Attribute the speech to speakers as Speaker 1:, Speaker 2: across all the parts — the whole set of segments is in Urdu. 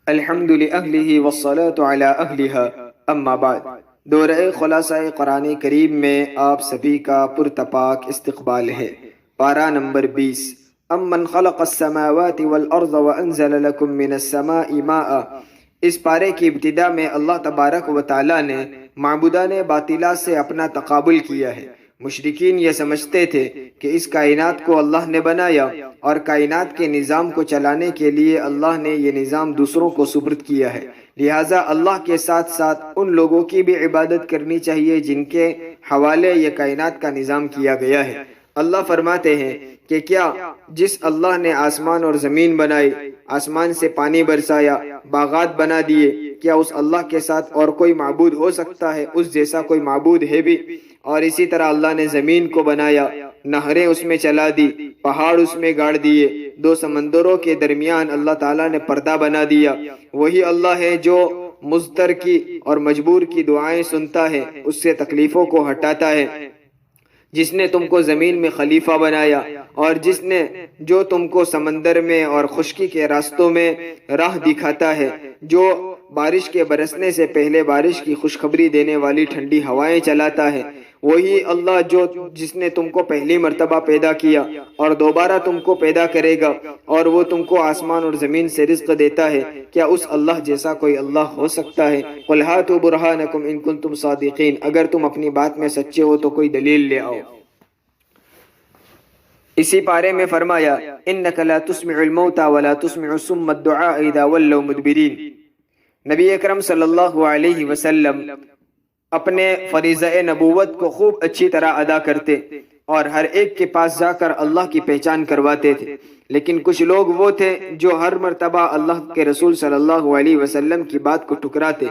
Speaker 1: الحمد لأہلہ والصلاة علی اہلہا اما بعد۔ دورہ خلاصہ قرآن کریم میں آپ سبھی کا پرتپاک استقبال ہے۔ پارہ نمبر 20۔ امن خلق السماوات والارض وانزل لکم من السماء ماء۔ اس پارے کی ابتدا میں اللہ تبارک و تعالی نے معبودان باطلہ سے اپنا تقابل کیا ہے۔ مشرکین یہ سمجھتے تھے کہ اس کائنات کو اللہ نے بنایا اور کائنات کے نظام کو چلانے کے لیے اللہ نے یہ نظام دوسروں کو سپرد کیا ہے، لہٰذا اللہ کے ساتھ ساتھ ان لوگوں کی بھی عبادت کرنی چاہیے جن کے حوالے یہ کائنات کا نظام کیا گیا ہے۔ اللہ فرماتے ہیں کہ کیا جس اللہ نے آسمان اور زمین بنائی، آسمان سے پانی برسایا، باغات بنا دیے، کیا اس اللہ کے ساتھ اور کوئی معبود ہو سکتا ہے؟ اس جیسا کوئی معبود ہے بھی؟ اور اسی طرح اللہ نے زمین کو بنایا، نہریں اس میں چلا دی، پہاڑ اس میں گاڑ دیے، دو سمندروں کے درمیان اللہ تعالیٰ نے پردہ بنا دیا۔ وہی اللہ ہے جو مضطر کی اور مجبور کی دعائیں سنتا ہے، اس سے تکلیفوں کو ہٹاتا ہے، جس نے تم کو زمین میں خلیفہ بنایا اور جس نے جو تم کو سمندر میں اور خشکی کے راستوں میں راہ دکھاتا ہے، جو بارش کے برسنے سے پہلے بارش کی خوشخبری دینے والی ٹھنڈی ہوائیں چلاتا ہے، وہی اللہ جس نے تم کو پہلی مرتبہ پیدا کیا اور دوبارہ تم کو پیدا کرے گا، اور وہ تم کو آسمان اور زمین سے رزق دیتا ہے۔ کیا اس اللہ جیسا کوئی اللہ ہو سکتا ہے؟ قُلْ هَاتُوا بُرْهَانَكُمْ إِن كُنتُمْ صَادِقِينَ۔ اگر تم اپنی بات میں سچے ہو تو کوئی دلیل لے آؤ۔ اسی پارے میں فرمایا إِنَّكَ لَا تُسْمِعُ الْمَوْتَى وَلَا تُسْمِعُ الصُّمَّ الدُّعَاءَ إِذَا وَلَّوْا مُدْبِرِينَ۔ نبی اکرم صلی اللہ علیہ وسلم اپنے فریضہ نبوت کو خوب اچھی طرح ادا کرتے اور ہر ایک کے پاس جا کر اللہ کی پہچان کرواتے تھے، لیکن کچھ لوگ وہ تھے جو ہر مرتبہ اللہ کے رسول صلی اللہ علیہ وسلم کی بات کو ٹھکراتے۔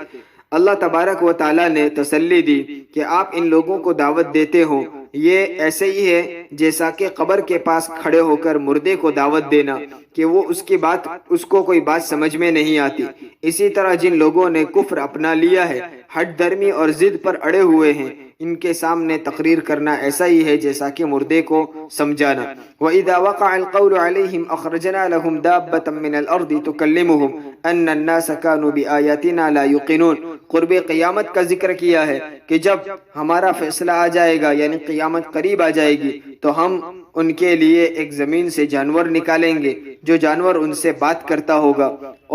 Speaker 1: اللہ تبارک و تعالیٰ نے تسلی دی کہ آپ ان لوگوں کو دعوت دیتے ہو، یہ ایسے ہی ہے جیسا کہ قبر کے پاس کھڑے ہو کر مردے کو دعوت دینا کہ وہ اس کو کوئی بات سمجھ میں نہیں آتی۔ اسی طرح جن لوگوں نے کفر اپنا لیا ہے، ہٹ دھرمی اور ضد پر اڑے ہوئے ہیں، ان کے سامنے تقریر کرنا ایسا ہی ہے جیسا کہ مردے کو سمجھانا۔ وَإِذَا وَقَعَ الْقَوْلُ عَلَيْهِمْ أَخْرَجْنَا لَهُمْ دَابَّةً مِّنَ الْأَرْضِ تُكَلِّمُهُمْ أَنَّ النَّاسَ كَانُوا بِآيَاتِنَا لَا يُوقِنُونَ۔ قرب قیامت کا ذکر کیا ہے کہ جب ہمارا فیصلہ آ جائے گا، یعنی قیامت قریب آ جائے گی، تو ہم ان کے لیے ایک زمین سے جانور نکالیں گے، جو جانور ان سے بات کرتا ہوگا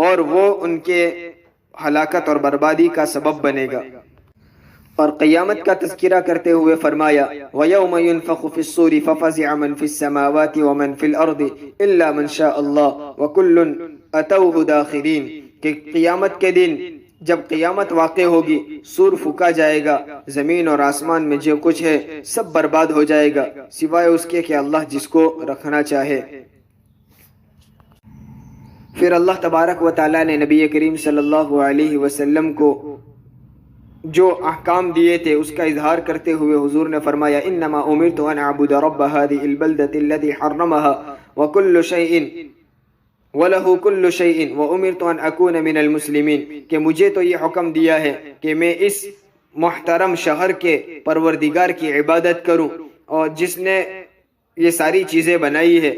Speaker 1: اور وہ ان کے ہلاکت اور بربادی کا سبب بنے گا۔ اور قیامت کا تذکرہ کرتے ہوئے فرمایا وَيَوْمَ يُنفَخُ فِي الصُّورِ فَفَزِعَ مَن فِي السَّمَاوَاتِ وَمَن فِي الْأَرْضِ إِلَّا مَن شَاءَ اللَّهُ وَكُلٌّ أَتَوْهُ دَاخِرِينَ۔ کہ قیامت کے دن جب قیامت واقع ہوگی، سور پھونکا جائے گا، زمین اور آسمان میں جو کچھ ہے سب برباد ہو جائے گا، سوائے اس کے کہ اللہ جس کو رکھنا چاہے۔ پھر اللہ تبارک و تعالیٰ نے نبی کریم صلی اللہ علیہ وسلم کو جو احکام دیے تھے اس کا اظہار کرتے ہوئے حضور نے فرمایا انما امرت ان اعبد رب هذه البلدة الذي حرمها وكل شيء وله كل شيء وامرت ان اكون من المسلمين، کہ مجھے تو یہ حکم دیا ہے کہ میں اس محترم شہر کے پروردگار کی عبادت کروں اور جس نے یہ ساری چیزیں بنائی ہے،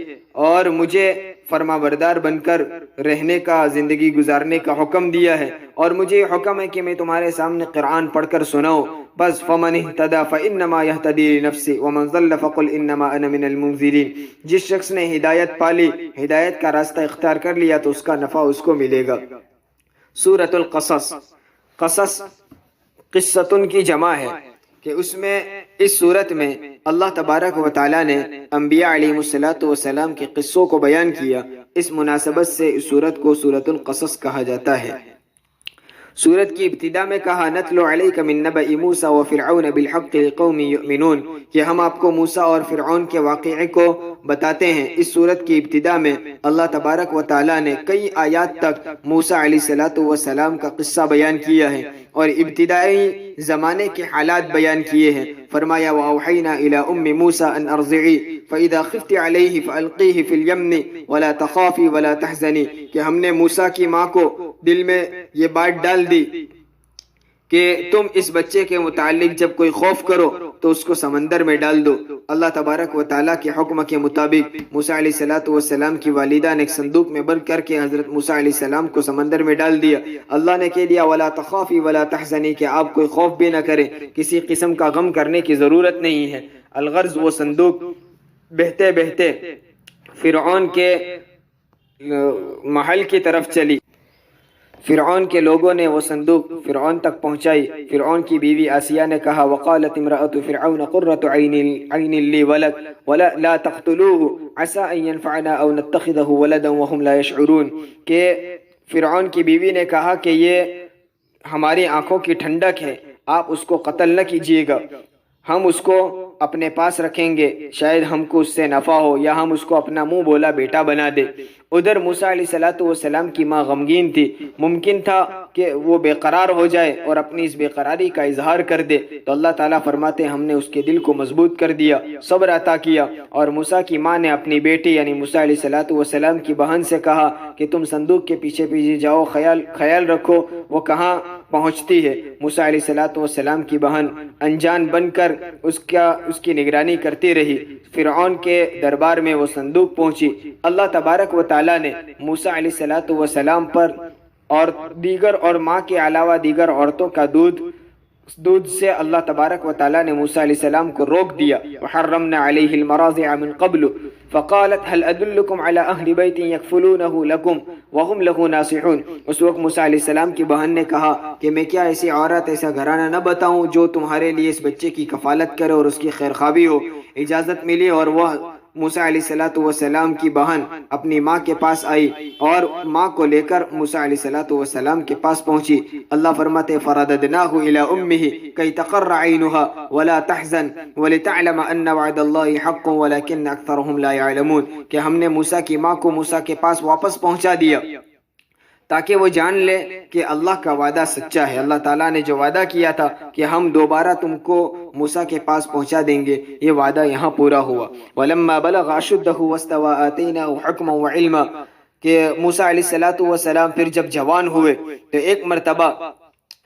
Speaker 1: اور مجھے فرما بردار بن کر رہنے کا، زندگی گزارنے کا حکم دیا ہے، اور مجھے یہ حکم ہے کہ میں تمہارے سامنے قرآن پڑھ کر سناؤں۔ بس فمن اہتدی فانما یہتدی لنفسہ ومن ضل فقل انما انا من المنذرین۔ جس شخص نے ہدایت پالی، ہدایت کا راستہ اختیار کر لیا تو اس کا نفع اس کو ملے گا۔ سورۃ القصص، قصص قصتن کی جمع ہے کہ اس میں اس صورت میں اللہ تبارک و تعالیٰ نے انبیاء علیہ السلام کے قصوں کو بیان کیا۔ اس مناسبت سے اس صورت کو سورۃ القصص کہا جاتا ہے۔ سورت کی ابتدا میں کہا نتلو علیک من نبأ موسیٰ وفرعون بالحق لقوم یؤمنون، کہ ہم آپ کو موسیٰ اور فرعون کے واقعے کو بتاتے ہیں۔ اس سورت کی ابتدا میں اللہ تبارک و تعالیٰ نے کئی آیات تک موسیٰ علیہ السلام کا قصہ بیان کیا ہے اور ابتدائی زمانے کے حالات بیان کیے ہیں۔ فرمایا وَأَوْحَيْنَا إِلَىٰ أُمِّ مُوسَىٰ أَنْ أَرْضِعِيهِ فَإِذَا خِفْتِ عَلَيْهِ فَأَلْقِيهِ فِي الْيَمِّ وَلَا تَخَافِي وَلَا تَحْزَنِي، کہ ہم نے موسیٰ کی ماں کو دل میں یہ بات ڈال دی کہ تم اس بچے کے متعلق جب کوئی خوف کرو تو اس کو سمندر میں ڈال دو۔ اللہ تبارک و تعالیٰ کے حکم کے مطابق موسیٰ علیہ السلام کی والدہ نے ایک صندوق میں بند کر کے حضرت موسیٰ علیہ السلام کو سمندر میں ڈال دیا۔ اللہ نے کہہ دیا وَلَا تَخَافِي وَلَا تَحْزَنِي کہ آپ کوئی خوف بھی نہ کریں، کسی قسم کا غم کرنے کی ضرورت نہیں ہے۔ الغرض وہ صندوق بہتے بہتے فرعون کے محل کی طرف چلی۔ فرعون کے لوگوں نے وہ صندوق فرعون تک پہنچائی۔ فرعون کی بیوی آسیہ نے کہا وقالت امرأة فرعون قرة عین لی ولد ولا لا تقتلوه عسى ان ينفعنا او نتخذه ولدا وهم لا يشعرون کہ فرعون کی بیوی نے کہا کہ یہ ہماری آنکھوں کی ٹھنڈک ہے، آپ اس کو قتل نہ کیجیے گا، ہم اس کو اپنے پاس رکھیں گے، شاید ہم کو اس سے نفع ہو یا ہم اس کو اپنا منہ بولا بیٹا بنا دے۔ ادھر موسیٰ علیہ السلام کی ماں غمگین تھی، ممکن تھا کہ وہ بے قرار ہو جائے اور اپنی اس بے قراری کا اظہار کر دے، تو اللہ تعالیٰ فرماتے ہم نے اس کے دل کو مضبوط کر دیا، صبر عطا کیا، اور موسیٰ کی ماں نے اپنی بیٹی یعنی موسیٰ علیہ السلام کی بہن سے کہا کہ تم صندوق کے پیچھے پیچھے جاؤ، خیال رکھو وہ کہاں پہنچتی ہے۔ موسیٰ علیہ السلام کی بہن انجان بن کر اس کی نگرانی کرتی رہی۔ فرعون کے دربار میں وہ صندوق پہنچی۔ اللہ تبارک و تعالیٰ نے موسیٰ علیہ السلام پر اور ماں کے علاوہ دیگر عورتوں کا دودھ سے اللہ تبارک و تعالیٰ نے موسیٰ علیہ السلام کو روک دیا۔ وحرمنا علیہ المراضع من قبل فقالت هل ادلکم علی اہل بیت یکفلونہ لکم وہم لہ ناصحون۔ اس وقت موسیٰ علیہ السلام کی بہن نے کہا کہ میں کیا ایسی عورت ایسا گھرانہ نہ بتاؤں جو تمہارے لیے اس بچے کی کفالت کرے اور اس کی خیرخواہی ہو۔ اجازت ملی اور وہ موسیٰ علیہ السلام کی بہن اپنی ماں کے پاس آئی اور ماں کو لے کر موسیٰ علیہ السلام کے پاس پہنچی۔ اللہ فرماتے فرددناہ الی امہ کی تقر عینہا ولا تحزن ولتعلم ان وعد اللہ حق ولکن اکثرہم لا يعلمون کہ ہم نے موسیٰ کی ماں کو موسیٰ کے پاس واپس پہنچا دیا تاکہ وہ جان لے کہ اللہ کا وعدہ سچا ہے۔ اللہ تعالیٰ نے جو وعدہ کیا تھا کہ ہم دوبارہ تم کو موسیٰ کے پاس پہنچا دیں گے، یہ وعدہ یہاں پورا ہوا۔ وَلَمَّا بَلَغَ أَشُدَّهُ وَاسْتَوَىٰ آتَيْنَاهُ حُكْمًا وَعِلْمًا کہ موسیٰ علیہ السلام پھر جب جوان ہوئے تو ایک مرتبہ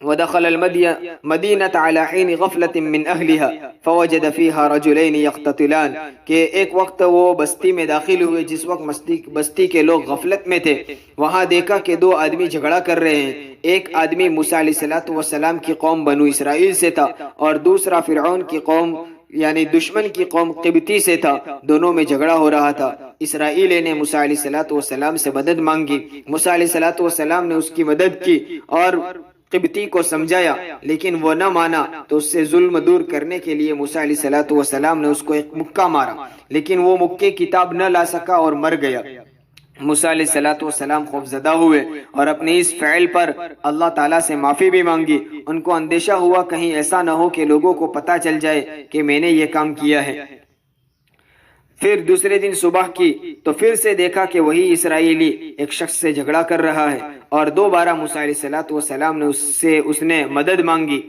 Speaker 1: ودخل المدینة على حين غفلة من أهلها فوجد فيها رجلين يقتتلان کہ ایک وقت وہ بستی میں داخل ہوئے جس وقت بستی کے لوگ غفلت میں تھے، وہاں دیکھا کہ دو آدمی جھگڑا کر رہے ہیں۔ ایک آدمی موسیٰ علیہ السلام کی قوم بنو اسرائیل سے تھا اور دوسرا فرعون کی قوم یعنی دشمن کی قوم قبطی سے تھا۔ دونوں میں جھگڑا ہو رہا تھا۔ اسرائیل نے موسیٰ علیہ السلام سے مدد مانگی، موسیٰ علیہ السلام نے اس کی مدد کی اور قبطی کو سمجھایا، لیکن وہ نہ مانا، تو اس سے ظلم دور کرنے کے لیے موسیٰ علیہ السلام نے اس کو ایک مکہ مارا، لیکن وہ مکے کتاب نہ لا سکا اور مر گیا۔ موسیٰ علیہ السلام خوفزدہ ہوئے اور اپنے اس فعل پر اللہ تعالیٰ سے معافی بھی مانگی۔ ان کو اندیشہ ہوا کہیں ایسا نہ ہو کہ لوگوں کو پتہ چل جائے کہ میں نے یہ کام کیا ہے۔ پھر دوسرے دن صبح کی تو پھر سے دیکھا کہ وہی اسرائیلی ایک شخص سے جھگڑا کر رہا ہے اور دوبارہ موسیٰ علیہ السلام نے اس نے مدد مانگی۔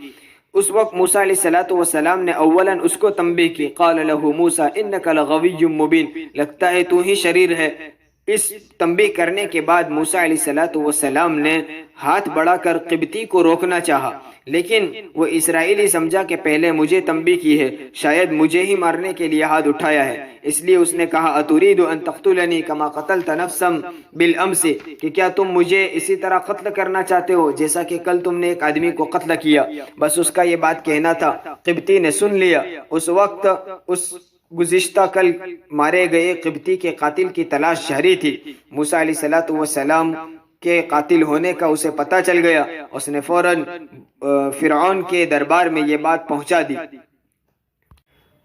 Speaker 1: اس وقت موسیٰ علیہ السلام نے اولاً اس کو تنبیہ کی، قال له موسیٰ انک لغوی مبین، لگتا ہے تو ہی شریر ہے۔ اس تنبیہ کرنے کے بعد موسیٰ علیہ السلام نے ہاتھ بڑھا کر قبطی کو روکنا چاہا، لیکن وہ اسرائیلی سمجھا کہ پہلے مجھے تنبیہ کی ہے، شاید مجھے ہی مارنے کے لیے ہاتھ اٹھایا ہے، اس لیے اس نے کہا اتريد ان تقتلنی کما قتلت نفسا بالامس کہ کیا تم مجھے اسی طرح قتل کرنا چاہتے ہو جیسا کہ کل تم نے ایک آدمی کو قتل کیا۔ بس اس کا یہ بات کہنا تھا۔ قبطی نے سن لیا۔ اس وقت اس گزشتہ کل مارے گئے قبطی کے قاتل کی تلاش جاری تھی۔ موسیٰ علیہ السلام کے قاتل ہونے کا اسے پتہ چل گیا، اس نے فوراً فرعون کے دربار میں یہ بات پہنچا دی۔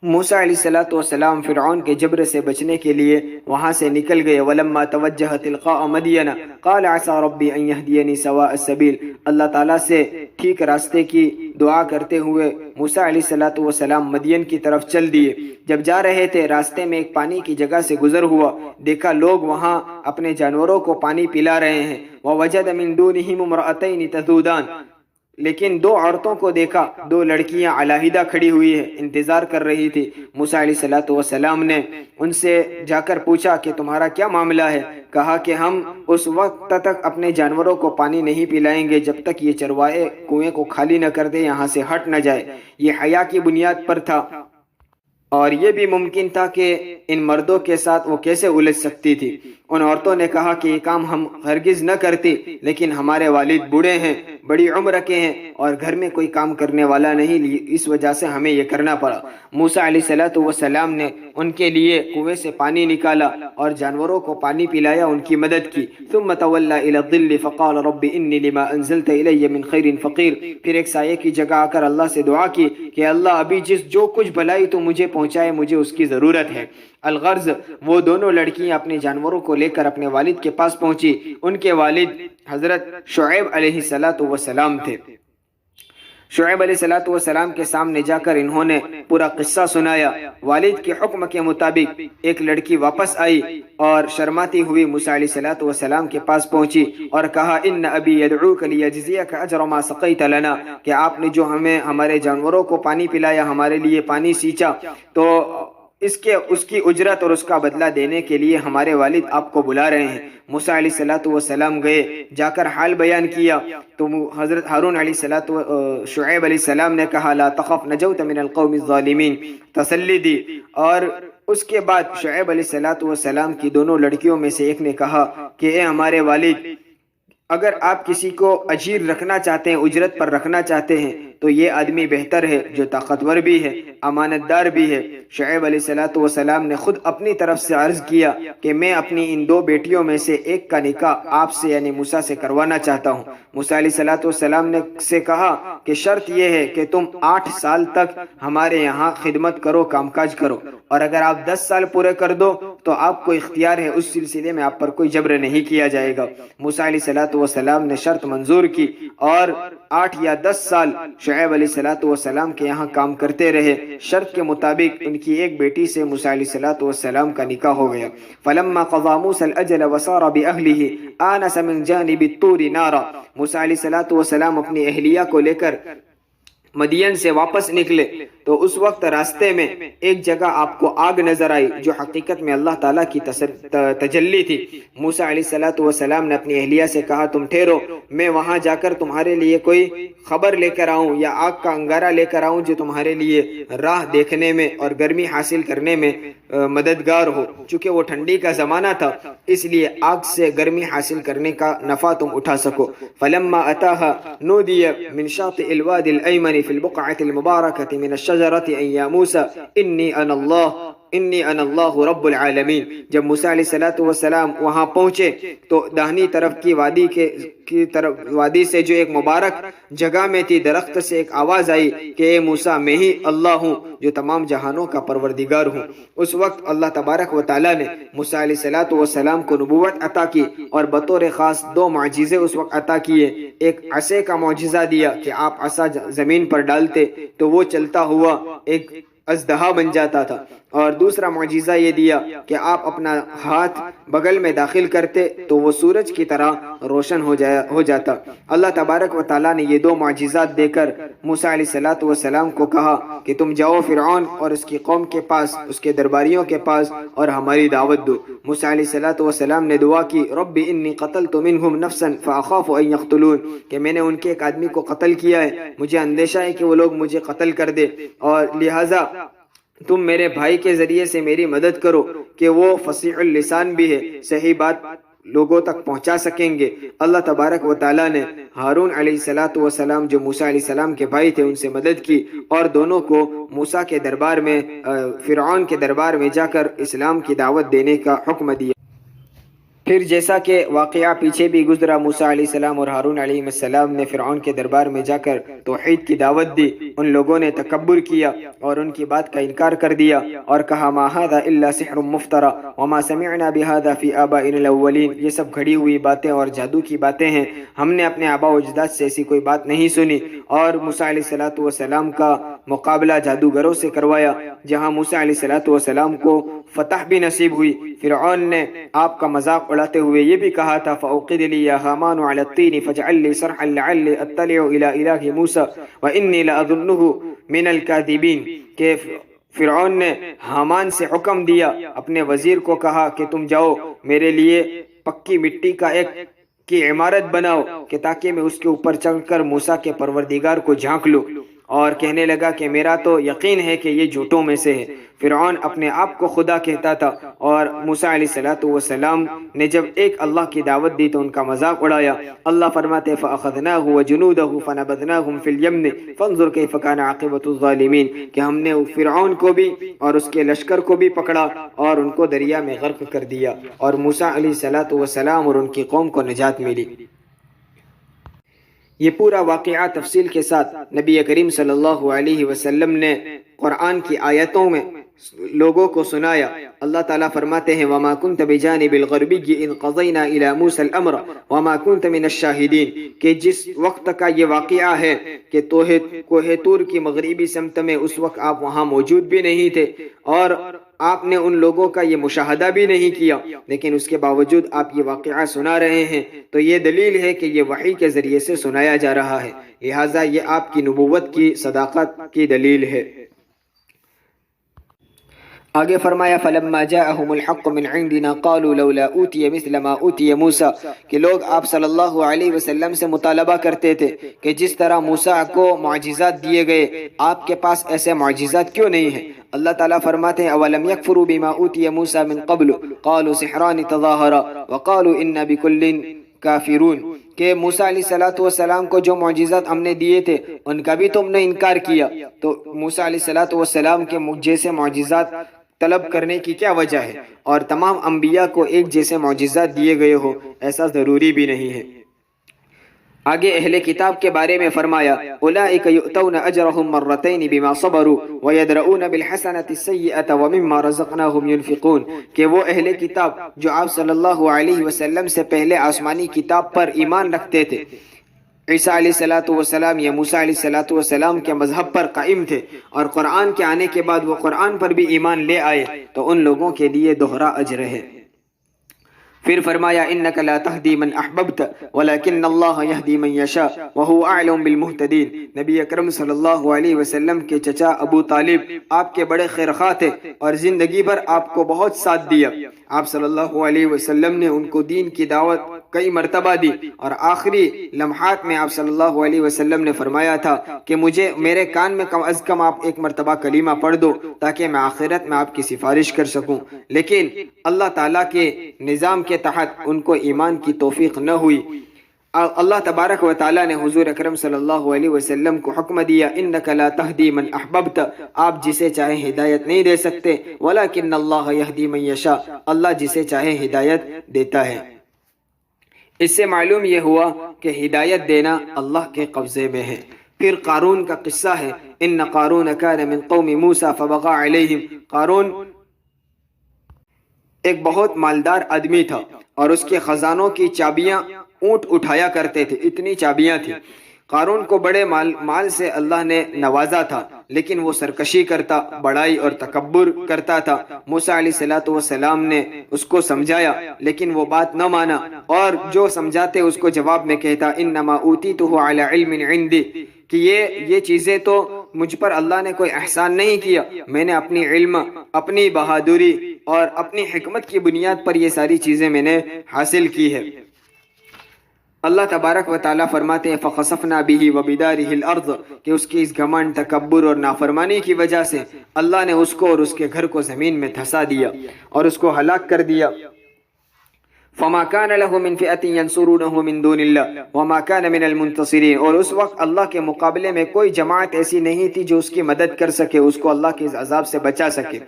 Speaker 1: موسیٰ علیہ السلام فرعون کے جبر سے بچنے کے لیے وہاں سے نکل گئے۔ وَلَمَّا تَوَجَّهَ تِلْقَاءَ مَدْيَنَ قَالَ عَسَىٰ رَبِّي أَن يَهْدِيَنِي سَوَاءَ السَّبِيلِ اللہ تعالیٰ سے ٹھیک راستے کی دعا کرتے ہوئے موسیٰ علیہ السلام مدین کی طرف چل دیے۔ جب جا رہے تھے راستے میں ایک پانی کی جگہ سے گزر ہوا، دیکھا لوگ وہاں اپنے جانوروں کو پانی پلا رہے ہیں۔ وَوَجَدَ مِن دُونِهِمُ امْرَأَتَيْنِ تَذُودَانِ لیکن دو عورتوں کو دیکھا، دو لڑکیاں علیحدہ کھڑی ہوئی ہیں، انتظار کر رہی تھی۔ موسیٰ علیہ السلام نے ان سے جا کر پوچھا کہ تمہارا کیا معاملہ ہے؟ کہا کہ ہم اس وقت تک اپنے جانوروں کو پانی نہیں پلائیں گے جب تک یہ چروائے کنویں کو خالی نہ کر دے، یہاں سے ہٹ نہ جائے۔ یہ حیا کی بنیاد پر تھا، اور یہ بھی ممکن تھا کہ ان مردوں کے ساتھ وہ کیسے الجھ سکتی تھی۔ ان عورتوں نے کہا کہ یہ کام ہم ہرگز نہ کرتی، لیکن ہمارے والد بوڑھے ہیں، بڑی عمر کے ہیں، اور گھر میں کوئی کام کرنے والا نہیں، اس وجہ سے ہمیں یہ کرنا پڑا۔ موسیٰ علیہ السلام نے ان کے لیے کنویں سے پانی نکالا اور جانوروں کو پانی پلایا، ان کی مدد کی۔ ثم تولى الى الظل فقال رب انی لما انزلت الی من خیر فقیر۔ پھر ایک سائے کی جگہ آ کر اللہ سے دعا کی کہ اللہ ابھی جو کچھ بھلائی تو مجھے پہنچائے، مجھے اس کی ضرورت ہے۔ الغرض وہ دونوں لڑکیاں اپنے جانوروں کو لے کر اپنے والد کے پاس پہنچی۔ ان کے والد حضرت شعیب علیہ السلام تھے۔ شعیب علیہ السلام کے سامنے جا کر انہوں نے پورا قصہ سنایا۔ والد کے حکم کے مطابق ایک لڑکی واپس آئی اور شرماتی ہوئی موسیٰ علیہ السلام کے پاس پہنچی اور کہا ان ابی یدعوک لیجزیک اجر ما سقیت لنا، کہ آپ نے جو ہمارے جانوروں کو پانی پلایا، ہمارے لیے پانی سینچا، تو اس کی اجرت اور اس کا بدلہ دینے کے لیے ہمارے والد آپ کو بلا رہے ہیں۔ موسیٰ علیہ السلام گئے، جا کر حال بیان کیا تو حضرت ہارون شعیب علیہ السلام نے کہا لا تخف نجوت من القوم الظالمین، تسلی دی۔ اور اس کے بعد شعیب علیہ السلام کی دونوں لڑکیوں میں سے ایک نے کہا کہ اے ہمارے والد، اگر آپ کسی کو اجیر رکھنا چاہتے ہیں، اجرت پر رکھنا چاہتے ہیں، تو یہ آدمی بہتر ہے جو طاقتور بھی ہے، امانت دار بھی ہے۔ شعیب علیہ السلام نے خود اپنی طرف سے عرض کیا کہ میں اپنی ان دو بیٹیوں میں سے ایک کا نکاح آپ سے یعنی موسیٰ سے کروانا چاہتا ہوں۔ موسیٰ علیہ السلام نے سے کہا کہ شرط یہ ہے کہ تم 8 سال تک ہمارے یہاں خدمت کرو، کام کاج کرو، اور اگر آپ 10 سال پورے کر دو تو آپ کو اختیار ہے، اس سلسلے میں آپ پر کوئی جبر نہیں کیا جائے گا۔ موسیٰ علیہ السلام نے شرط منظور کی اور 8 یا 10 سال شعیب علیہ السلام کے یہاں کام کرتے رہے۔ شرط کے مطابق ان کی ایک بیٹی سے موسیٰ علیہ السلام کا نکاح ہو گیا۔ فلما قضى موسى الأجل وسار بأهله آنس من جانب الطور نارا۔ موسیٰ علیہ السلام اپنی اہلیہ کو لے کر مدین سے واپس نکلے تو اس وقت راستے میں ایک جگہ آپ کو آگ نظر آئی جو حقیقت میں اللہ تعالیٰ کی تجلی تھی۔ موسیٰ علیہ السلام نے اپنی اہلیہ سے کہا تم ٹھہرو، میں وہاں جا کر تمہارے لیے کوئی خبر لے کر آؤں یا آگ کا انگارہ لے کر آؤں جو تمہارے لیے راہ دیکھنے میں اور گرمی حاصل کرنے میں مددگار ہو۔ چونکہ وہ ٹھنڈی کا زمانہ تھا، اس لیے آگ سے گرمی حاصل کرنے کا نفع تم اٹھا سکو۔ فلما اتاها نودی من شاطئ الوادی الایمن في البقعة المباركة من الشجرة أن يا موسى انی انا اللہ رب العالمین۔ جب موسیٰ علیہ السلام وہاں پہنچے تو داہنی طرف کی وادی سے جو ایک مبارک جگہ میں تھی، درخت سے ایک آواز آئی کہ اے موسیٰ، میں ہی اللہ ہوں جو تمام جہانوں کا پروردگار ہوں۔ اس وقت اللہ تبارک و تعالیٰ نے موسیٰ علیہ السلام کو نبوت عطا کی اور بطور خاص 2 معجزے اس وقت عطا کیے۔ ایک عصا کا معجزہ دیا کہ آپ عصا زمین پر ڈالتے تو وہ چلتا ہوا ایک اژدہا بن جاتا تھا، اور دوسرا معجزہ یہ دیا کہ آپ اپنا ہاتھ بغل میں داخل کرتے تو وہ سورج کی طرح روشن ہو جاتا۔ اللہ تبارک و تعالیٰ نے یہ 2 معجزات دے کر موسیٰ علیہ السلام کو کہا کہ تم جاؤ فرعون اور اس کی قوم کے پاس، اس کے درباریوں کے پاس، اور ہماری دعوت دو۔ موسیٰ علیہ السلام نے دعا کی رب انی قتلت منہم نفسا فاخاف ان یقتلون، کہ میں نے ان کے ایک آدمی کو قتل کیا ہے، مجھے اندیشہ ہے کہ وہ لوگ مجھے قتل کر دے، اور لہٰذا تم میرے بھائی کے ذریعے سے میری مدد کرو کہ وہ فصیح اللسان بھی ہے، صحیح بات لوگوں تک پہنچا سکیں گے۔ اللہ تبارک و تعالیٰ نے ہارون علیہ السلام جو موسیٰ علیہ السلام کے بھائی تھے ان سے مدد کی، اور دونوں کو موسیٰ کے دربار میں فرعون کے دربار میں جا کر اسلام کی دعوت دینے کا حکم دیا۔ پھر جیسا کہ واقعہ پیچھے بھی گزرا، موسیٰ علیہ السلام اور ہارون علیہ السلام نے فرعون کے دربار میں جا کر توحید کی دعوت دی۔ ان لوگوں نے تکبر کیا اور ان کی بات کا انکار کر دیا اور کہا ما ھذا الا سحر مفترى وما سمعنا بهذا في آبائنا الاولین، یہ سب گھڑی ہوئی باتیں اور جادو کی باتیں ہیں، ہم نے اپنے آباء و اجداد سے ایسی کوئی بات نہیں سنی۔ اور موسیٰ علیہ السلام کا مقابلہ جادوگروں سے کروایا، جہاں موسیٰ علیہ السلام کو فتح بھی نصیب ہوئی۔ فرعون نے آپ کا مذاق اڑاتے ہوئے یہ بھی کہا تھا فَأَوْقِدْ لِي يَا هَامَانُ عَلَى الطِّينِ فَاجْعَلْ لِي صَرْحًا لَعَلِّي أَطَّلِعُ إِلَىٰ إِلَٰهِ مُوسَىٰ وَإِنِّي لَأَظُنُّهُ مِنَ الْكَاذِبِينَ کہ فرعون نے حامان سے حکم دیا، اپنے وزیر کو کہا کہ تم جاؤ میرے لیے پکی مٹی کا ایک کی عمارت بناؤ کہ تاکہ میں اس کے اوپر چڑھ کر موسیٰ کے پروردگار کو جھانک لوں، اور کہنے لگا کہ میرا تو یقین ہے کہ یہ جھوٹوں میں سے ہے۔ فرعون اپنے آپ کو خدا کہتا تھا، اور موسیٰ علیہ السلام نے جب ایک اللہ کی دعوت دی تو ان کا مذاق اڑایا۔ اللہ فرماتے فَأَخَذْنَاهُ وَجُنُودَهُ فَنَبَذْنَاهُمْ فِي الْيَمِّ فَانظُرْ كَيْفَ كَانَ عَاقِبَةُ الظَّالِمِينَ کہ ہم نے فرعون کو بھی اور اس کے لشکر کو بھی پکڑا اور ان کو دریا میں غرق کر دیا، اور موسیٰ علیہ السلام اور ان کی قوم کو نجات ملی۔ یہ پورا واقعہ تفصیل کے ساتھ نبی کریم صلی اللہ علیہ وسلم نے قرآن کی آیتوں میں لوگوں کو سنایا۔ اللہ تعالیٰ فرماتے ہیں وَمَا كُنْتَ بِجَانِبِ الْغَرْبِيِّ إِذْ قَضَيْنَا إِلَى مُوسَى الْأَمْرَ وَمَا كُنْتَ مِنَ الشَّاهِدِينَ کہ جس وقت کا یہ واقعہ ہے کہ کوہ طور کی مغربی سمت میں اس وقت آپ وہاں موجود بھی نہیں تھے اور آپ نے ان لوگوں کا یہ مشاہدہ بھی نہیں کیا، لیکن اس کے باوجود آپ یہ واقعہ سنا رہے ہیں، تو یہ دلیل ہے کہ یہ وحی کے ذریعے سے سنایا جا رہا ہے، لہٰذا یہ آپ کی نبوت کی صداقت کی دلیل ہے۔ آگے فرمایا فَلَمَّا جَاءَهُمُ الْحَقُّ مِنْ عِنْدِنَا قَالُوا لَوْلَا أُوتِيَ مِثْلَ مَا أُوتِيَ مُوسَىٰ کہ لوگ آپ صلی اللہ علیہ وسلم سے مطالبہ کرتے تھے کہ جس طرح موسیٰ کو معجزات دیے گئے آپ کے پاس ایسے معجزات کیوں نہیں ہیں؟ اللہ تعالیٰ فرماتے ہیں أَوَلَمْ يَكْفُرُوا بِمَا أُوتِيَ مُوسَىٰ مِنْ قَبْلُ قَالُوا سِحْرَانِ تَظَاهَرَا وَقَالُوا إِنَّا بِكُلٍّ کافرون کہ موسیٰ علیہ السلام کو جو معجزات ہم نے دیے تھے ان کا بھی تم نے انکار کیا، تو موسیٰ علیہ السلام کے جیسے معجزات طلب کرنے کی کیا وجہ ہے؟ اور تمام انبیاء کو ایک جیسے معجزات دیے گئے ہو ایسا ضروری بھی نہیں ہے۔ آگے اہل کتاب کے بارے میں فرمایا اولئک یؤتون اجرهم مرتین بما صبروا ویدرؤون بالحسنۃ السیئۃ ومما رزقناهم ينفقون کہ وہ اہل کتاب جو آپ صلی اللہ علیہ وسلم سے پہلے آسمانی کتاب پر ایمان رکھتے تھے، عیسیٰ علیہ السلام یا موسیٰ علیہ السلام کے مذہب پر قائم تھے، اور قرآن کے آنے کے بعد وہ قرآن پر بھی ایمان لے آئے، تو ان لوگوں کے لیے دوہرا اجر ہے۔ پھر فرمایا انک لا تہدی من احببت ولکن اللہ یہدی من یشاء وہو اعلم بالمہتدین۔ نبی اکرم صلی اللہ علیہ وسلم کے چچا ابو طالب آپ کے بڑے خیرخواہ تھے اور زندگی بھر آپ کو بہت ساتھ دیا۔ آپ صلی اللہ علیہ وسلم نے ان کو دین کی دعوت کئی مرتبہ دی، اور آخری لمحات میں آپ صلی اللہ علیہ وسلم نے فرمایا تھا کہ مجھے میرے کان میں کم از کم آپ ایک مرتبہ کلمہ پڑھ دو تاکہ میں آخرت میں آپ کی سفارش کر سکوں، لیکن اللہ تعالیٰ کے نظام کے تحت ان کو ایمان کی توفیق نہ ہوئی۔ اللہ تبارک و تعالیٰ نے حضور اکرم صلی اللہ علیہ وسلم کو حکم دیا انک لا تہدی من احببت، آپ جسے چاہے ہدایت نہیں دے سکتے، ولکن اللہ یہدی من یشاء، اللہ جسے چاہے ہدایت دیتا ہے۔ اس سے معلوم یہ ہوا کہ ہدایت دینا اللہ کے قبضے میں ہے۔ پھر قارون کا قصہ ہے ان قارون کان من قوم موسیٰ فبغى علیہم۔ قارون ایک بہت مالدار آدمی تھا اور اس کے خزانوں کی چابیاں اونٹ اٹھایا کرتے تھے، اتنی چابیاں تھیں۔ قارون کو بڑے مال سے اللہ نے نوازا تھا، لیکن وہ سرکشی کرتا، بڑائی اور تکبر کرتا تھا۔ موسیٰ علیہ السلام نے اس کو سمجھایا لیکن وہ بات نہ مانا، اور جو سمجھاتے اس کو جواب میں کہتا انما اوتیتہ علی علم عندی کہ یہ چیزیں تو مجھ پر اللہ نے کوئی احسان نہیں کیا، میں نے اپنی علم، اپنی بہادری اور اپنی حکمت کی بنیاد پر یہ ساری چیزیں میں نے حاصل کی ہے۔ اللہ تبارک و تعالیٰ فرماتے ہیں فَخَسَفْنَا بِهِ وَبِدَارِهِ الْأَرْضِ کہ اس کی اس گھمنڈ، تکبر اور نافرمانی کی وجہ سے اللہ نے اس کو اور اس کے گھر کو زمین میں دھسا دیا اور اس کو ہلاک کر دیا۔ فَمَا كَانَ لَهُ مِنْ فِئَةٍ يَنْصُرُونَهُ مِنْ دُونِ اللَّهِ وَمَا كَانَ مِنَ الْمُنْتَصِرِينَ اور اس وقت اللہ کے مقابلے میں کوئی جماعت ایسی نہیں تھی جو اس کی مدد کر سکے، اس کو اللہ کے عذاب سے بچا سکے۔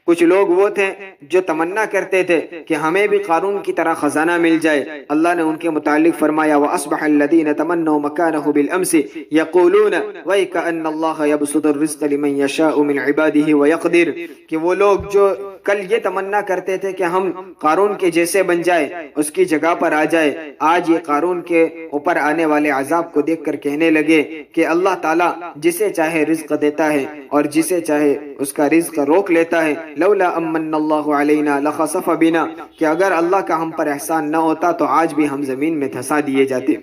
Speaker 1: کچھ لوگ وہ تھے جو تمنا کرتے تھے کہ ہمیں بھی قارون کی طرح خزانہ مل جائے۔ اللہ نے ان کے متعلق فرمایا وَأَصْبَحَ الَّذِينَ تَمَنَّوْا مَكَانَهُ بِالْأَمْسِ يَقُولُونَ وَيْكَأَنَّ اللَّهَ يَبْسُطُ الرِّزْقَ لِمَنْ يَشَاءُ مِنْ عِبَادِهِ وَيَقْدِرُ کہ وہ لوگ جو کل یہ تمنا کرتے تھے کہ ہم قارون کے جیسے بن جائے، اس کی جگہ پر آ جائے، آج یہ قارون کے اوپر آنے والے عذاب کو دیکھ کر کہنے لگے کہ اللہ تعالیٰ جسے چاہے رزق دیتا ہے اور جسے چاہے اس کا رزق روک لیتا ہے۔ لولا امن اللہ علینا لخسف بنا، کہ اگر اللہ کا ہم پر احسان نہ ہوتا تو آج بھی ہم زمین میں دھسا دیے جاتے۔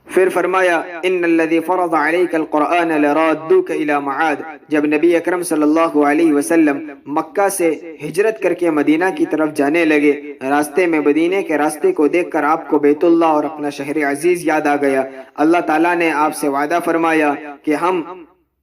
Speaker 1: پھر فرمایا ان الذی فرض علیک القرآن لرادوک الی معاد، جب نبی اکرم صلی اللہ علیہ وسلم مکہ سے ہجرت کر کے مدینہ کی طرف جانے لگے، راستے میں مدینے کے راستے کو دیکھ کر آپ کو بیت اللہ اور اپنا شہر عزیز یاد آ گیا۔ اللہ تعالیٰ نے آپ سے وعدہ فرمایا کہ ہم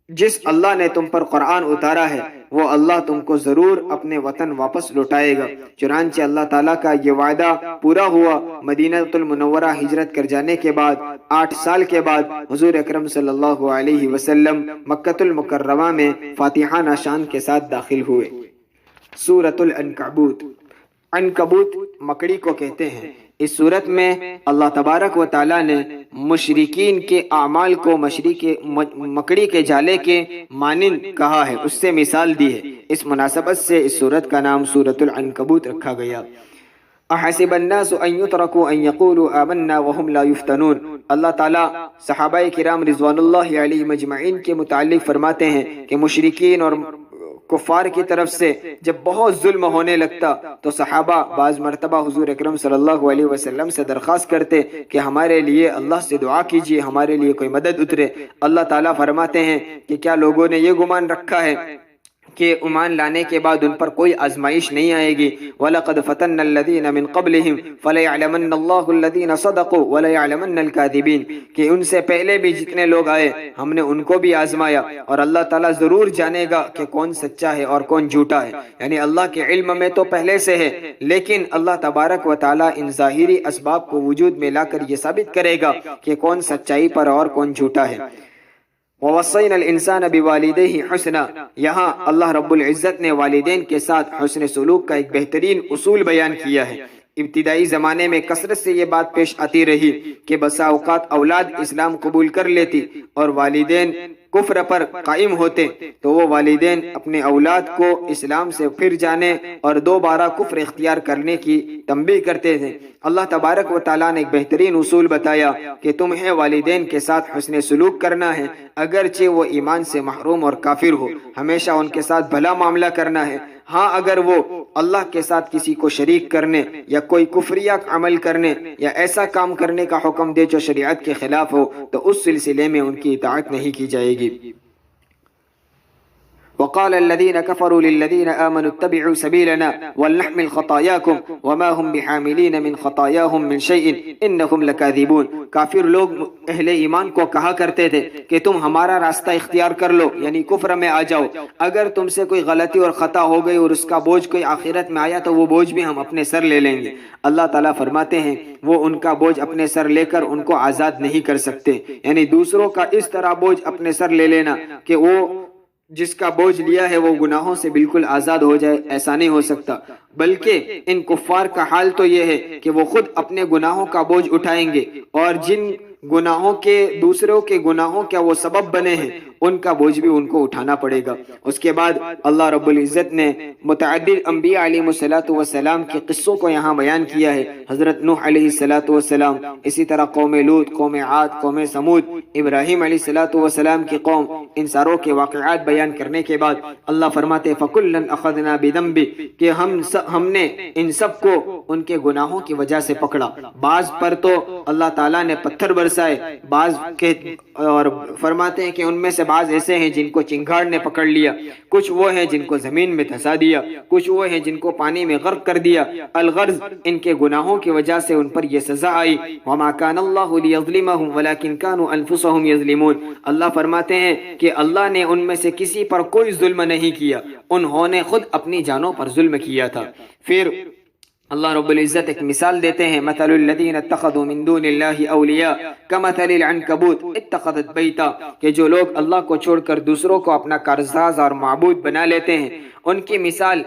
Speaker 1: جس اللہ نے تم پر قرآن اتارا ہے وہ اللہ تم کو ضرور اپنے وطن واپس لوٹائے گا۔ چنانچہ اللہ تعالیٰ کا یہ وعدہ پورا ہوا۔ مدینہ المنورہ ہجرت کر جانے کے بعد 8 سال کے بعد حضور اکرم صلی اللہ علیہ وسلم مکہ المکرمہ میں فاتحانہ شان کے ساتھ داخل ہوئے۔ سورۃ العنکبوت، عنکبوت مکڑی کو کہتے ہیں۔ اس صورت میں اللہ تبارک و تعالیٰ نے مشرکین کے اعمال کو مکڑی کے جالے کے مانند کہا ہے، اس سے مثال دی ہے۔ اس مناسبت سے اس صورت کا نام سورۃ العنکبوت رکھا گیا۔ احسب الناس ان يتركوا ان يقولوا آمنا وهم لا يفتنون، اللہ تعالیٰ صحابہ کرام رضوان اللہ علیہم اجمعین کے متعلق فرماتے ہیں کہ مشرکین اور کفار کی طرف سے جب بہت ظلم ہونے لگتا تو صحابہ بعض مرتبہ حضور اکرم صلی اللہ علیہ وسلم سے درخواست کرتے کہ ہمارے لیے اللہ سے دعا کیجیے، ہمارے لیے کوئی مدد اترے۔ اللہ تعالیٰ فرماتے ہیں کہ کیا لوگوں نے یہ گمان رکھا ہے کہ ایمان لانے کے بعد ان پر کوئی آزمائش نہیں آئے گی؟ وَلَقَدْ فَتَنَّ الَّذِينَ مِن قَبْلِهِمْ فَلَيَعْلَمَنَّ اللَّهُ الَّذِينَ صَدَقُوا وَلَيَعْلَمَنَّ الْكَاذِبِينَ، کہ ان سے پہلے بھی جتنے لوگ آئے ہم نے ان کو بھی آزمایا اور اللہ تعالیٰ ضرور جانے گا کہ کون سچا ہے اور کون جھوٹا ہے۔ یعنی اللہ کے علم میں تو پہلے سے ہے، لیکن اللہ تبارک و تعالیٰ ان ظاہری اسباب کو وجود میں لا کر یہ ثابت کرے گا کہ کون سچائی پر اور کون جھوٹا ہے۔ وَوَصَّيْنَا الْإِنسَانَ بِوَالِدَيْهِ حُسْنًا، یہاں اللہ رب العزت نے والدین کے ساتھ حسن سلوک کا ایک بہترین اصول بیان کیا ہے۔ ابتدائی زمانے میں کثرت سے یہ بات پیش آتی رہی کہ بسا اوقات اولاد اسلام قبول کر لیتی اور والدین کفر پر قائم ہوتے تو وہ والدین اپنے اولاد کو اسلام سے پھر جانے اور دوبارہ کفر اختیار کرنے کی تنبیہ کرتے تھے۔ اللہ تبارک و تعالیٰ نے ایک بہترین اصول بتایا کہ تمہیں والدین کے ساتھ حسن سلوک کرنا ہے، اگرچہ وہ ایمان سے محروم اور کافر ہو، ہمیشہ ان کے ساتھ بھلا معاملہ کرنا ہے۔ ہاں اگر وہ اللہ کے ساتھ کسی کو شریک کرنے یا کوئی کفریہ عمل کرنے یا ایسا کام کرنے کا حکم دے جو شریعت کے خلاف ہو تو اس سلسلے میں ان کی اطاعت نہیں کی جائے گی۔ وقال الذين كفروا للذين آمنوا اتبعوا سبيلنا ولنحمل خطاياكم وما هم بحاملين من خطاياهم من شيء انهم لكاذبون، کافر لوگ اہل ایمان کو کہا کرتے تھے کہ تم ہمارا راستہ اختیار کر لو، یعنی کفر میں آ جاؤ، اگر تم سے کوئی غلطی اور خطا ہو گئی اور اس کا بوجھ کوئی آخرت میں آیا تو وہ بوجھ بھی ہم اپنے سر لے لیں گے۔ اللہ تعالیٰ فرماتے ہیں وہ ان کا بوجھ اپنے سر لے کر ان کو آزاد نہیں کر سکتے، یعنی دوسروں کا اس طرح بوجھ اپنے سر لے لینا کہ وہ جس کا بوجھ لیا ہے وہ گناہوں سے بالکل آزاد ہو جائے، ایسا نہیں ہو سکتا، بلکہ ان کفار کا حال تو یہ ہے کہ وہ خود اپنے گناہوں کا بوجھ اٹھائیں گے اور جن گناہوں کے دوسروں کے گناہوں کا وہ سبب بنے ہیں ان کا بوجھ بھی ان کو اٹھانا پڑے گا۔ اس کے بعد اللہ رب العزت نے متعدد انبیاء علیہ السلام کے قصوں کو یہاں بیان کیا ہے۔ حضرت نوح علیہ السلام، اسی طرح قوم لوط، قوم عاد، قوم سمود، ابراہیم علیہ السلام کی قوم، ان ساروں کے واقعات بیان کرنے کے بعد اللہ فرماتے فَكُلًّا أَخَذْنَا بِذَنبِهِ، کہ ہم نے ان سب کو ان کے گناہوں کی وجہ سے پکڑا۔ بعض پر تو اللہ تعالیٰ نے پتھر برسائے، بعض کے اور فرماتے ہیں کہ ان میں سے بعض ایسے ہیں جن کو چنگاڑ نے پکڑ لیا، کچھ وہ ہیں جن کو زمین میں دھسا دیا، کچھ وہ ہیں جن کو پانی میں غرق کر دیا۔ الغرض ان کے گناہوں کی وجہ سے ان پر یہ سزا آئی۔ وما كان الله ليظلمهم ولكن كانوا انفسهم يظلمون، اللہ فرماتے ہیں کہ اللہ نے ان میں سے کسی پر کوئی ظلم نہیں کیا، انہوں نے خود اپنی جانوں پر ظلم کیا تھا۔ پھر اللہ رب العزت ایک مثال دیتے ہیں مثل الذین اتخذوا من دون اللہ اولیاء کمثل العنکبوت اتخذت بیتا، کہ جو لوگ اللہ کو چھوڑ کر دوسروں کو اپنا کارساز اور معبود بنا لیتے ہیں ان کی مثال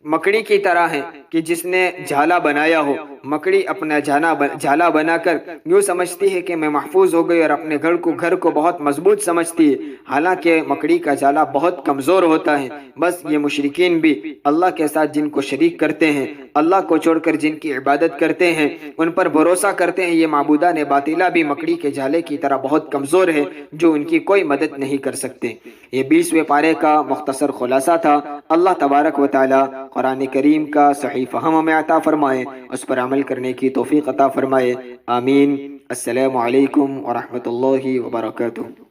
Speaker 1: مکڑی کی طرح ہے کہ جس نے جھالا بنایا ہو مکڑی اپنا جالا بنا کر یوں سمجھتی ہے کہ میں محفوظ ہو گئی اور اپنے گھر کو بہت مضبوط سمجھتی ہے، حالانکہ مکڑی کا جالا بہت کمزور ہوتا ہے۔ بس یہ مشرکین بھی اللہ کے ساتھ جن کو شریک کرتے ہیں، اللہ کو چھوڑ کر جن کی عبادت کرتے ہیں، ان پر بھروسہ کرتے ہیں، یہ معبودان باطلہ بھی مکڑی کے جالے کی طرح بہت کمزور ہے جو ان کی کوئی مدد نہیں کر سکتے۔ یہ 20ویں پارے کا مختصر خلاصہ تھا۔ اللہ تبارک و تعالی قرآن کریم کا صحیح فہم ہمیں عطا فرمائے، اس پر عمل کرنے کی توفیق عطا فرمائے، آمین۔ السلام علیکم ورحمۃ اللہ وبرکاتہ۔